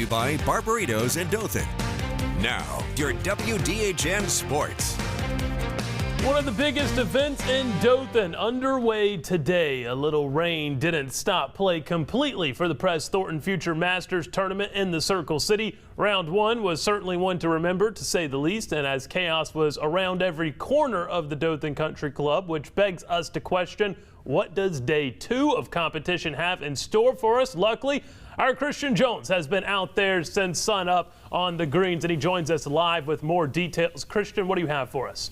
to you by Barbaritos in Dothan. Now, your WDHN Sports. One of the biggest events in Dothan underway today. A little rain didn't stop play completely for the Press Thornton Future Masters Tournament in the Circle City. Round one was certainly one to remember, to say the least, and as chaos was around every corner of the Dothan Country Club, which begs us to question, what does day two of competition have in store for us? Luckily, our Christian Jones has been out there since sun up on the greens, and he joins us live with more details. Christian, what do you have for us?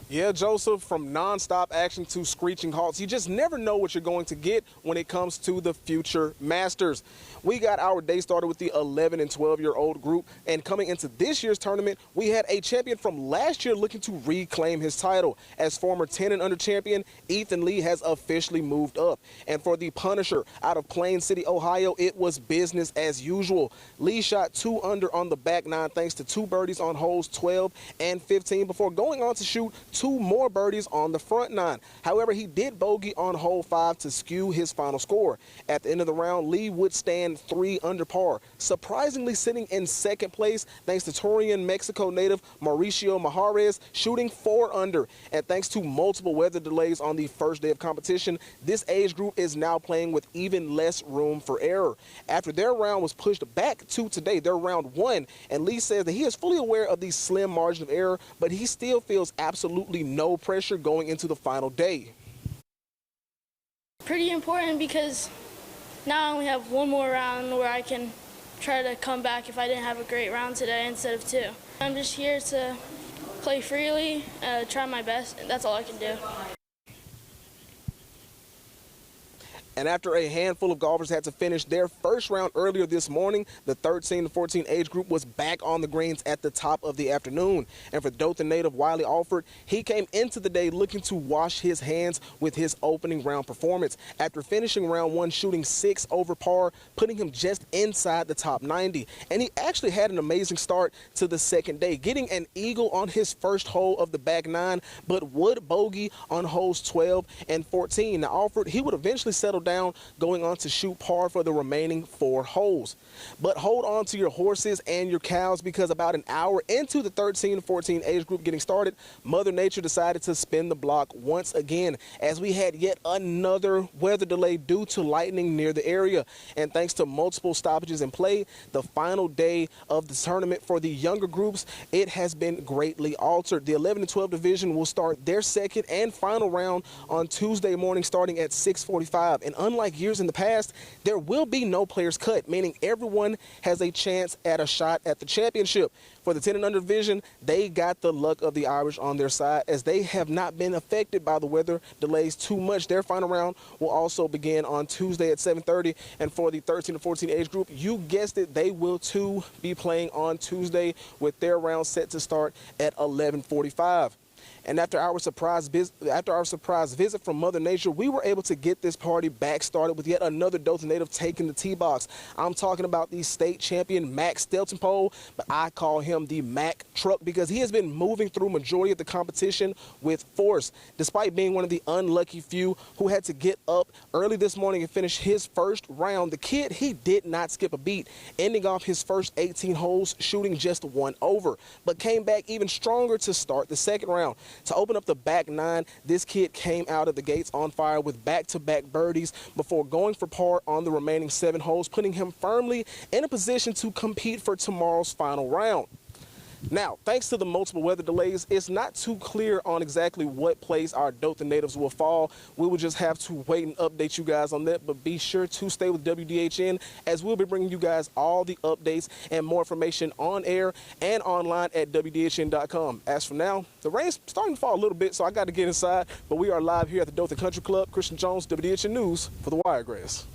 Yeah, Joseph, from nonstop action to screeching halts, you just never know what you're going to get when it comes to the Future Masters. We got our day started with the 11 and 12-year-old group, and coming into this year's tournament, we had a champion from last year looking to reclaim his title. As former 10 and under champion, Ethan Lee has officially moved up. And for the Punisher out of Plain City, Ohio, it was business as usual. Lee shot 2 under on the back nine thanks to 2 birdies on holes 12 and 15 before going on to shoot 2 more birdies on the front nine. However, he did bogey on hole 5 to skew his final score. At the end of the round, Lee would stand 3 under par, surprisingly sitting in second place thanks to Torreon, Mexico native Mauricio Majares shooting 4 under. And thanks to multiple weather delays on the first day of competition, this age group is now playing with even less room for error. After their round was pushed back to today, their round 1, and Lee says that he is fully aware of the slim margin of error, but he still feels absolutely no pressure going into the final day. Pretty important because now I only have one more round where I can try to come back if I didn't have a great round today instead of 2. I'm just here to play freely, try my best, and that's all I can do. And after a handful of golfers had to finish their first round earlier this morning, the 13 to 14 age group was back on the greens at the top of the afternoon. And for Dothan native Wiley Alford, he came into the day looking to wash his hands with his opening round performance. After finishing round 1 shooting 6 over par, putting him just inside the top 90. And he actually had an amazing start to the second day, getting an eagle on his first hole of the back 9, but would bogey on holes 12 and 14. Now Alford, he would eventually settle down, going on to shoot par for the remaining 4 holes. But hold on to your horses and your cows, because about an hour into the 13 to 14 age group getting started, Mother Nature decided to spin the block once again, as we had yet another weather delay due to lightning near the area. And thanks to multiple stoppages in play, the final day of the tournament for the younger groups, it has been greatly altered. The 11 and 12 division will start their second and final round on Tuesday morning starting at 6:45. And unlike years in the past, there will be no players cut, meaning everyone has a chance at a shot at the championship. For the 10 and under division, they got the luck of the Irish on their side, as they have not been affected by the weather delays too much. Their final round will also begin on Tuesday at 7:30. And for the 13 to 14 age group, you guessed it, they will too be playing on Tuesday, with their round set to start at 11:45. And after our surprise visit from Mother Nature, we were able to get this party back started with yet another Dothan native taking the tee box. I'm talking about the state champion Mac Steltonpole, but I call him the Mac Truck because he has been moving through majority of the competition with force, despite being one of the unlucky few who had to get up early this morning and finish his first round. The kid, he did not skip a beat, ending off his first 18 holes shooting just 1 over, but came back even stronger to start the second round. To open up the back 9, this kid came out of the gates on fire with back-to-back birdies before going for par on the remaining 7 holes, putting him firmly in a position to compete for tomorrow's final round. Now, thanks to the multiple weather delays, it's not too clear on exactly what place our Dothan natives will fall. We will just have to wait and update you guys on that, but be sure to stay with WDHN, as we'll be bringing you guys all the updates and more information on air and online at WDHN.com. As for now, the rain's starting to fall a little bit, so I got to get inside, but we are live here at the Dothan Country Club. Christian Jones, WDHN News for the Wiregrass.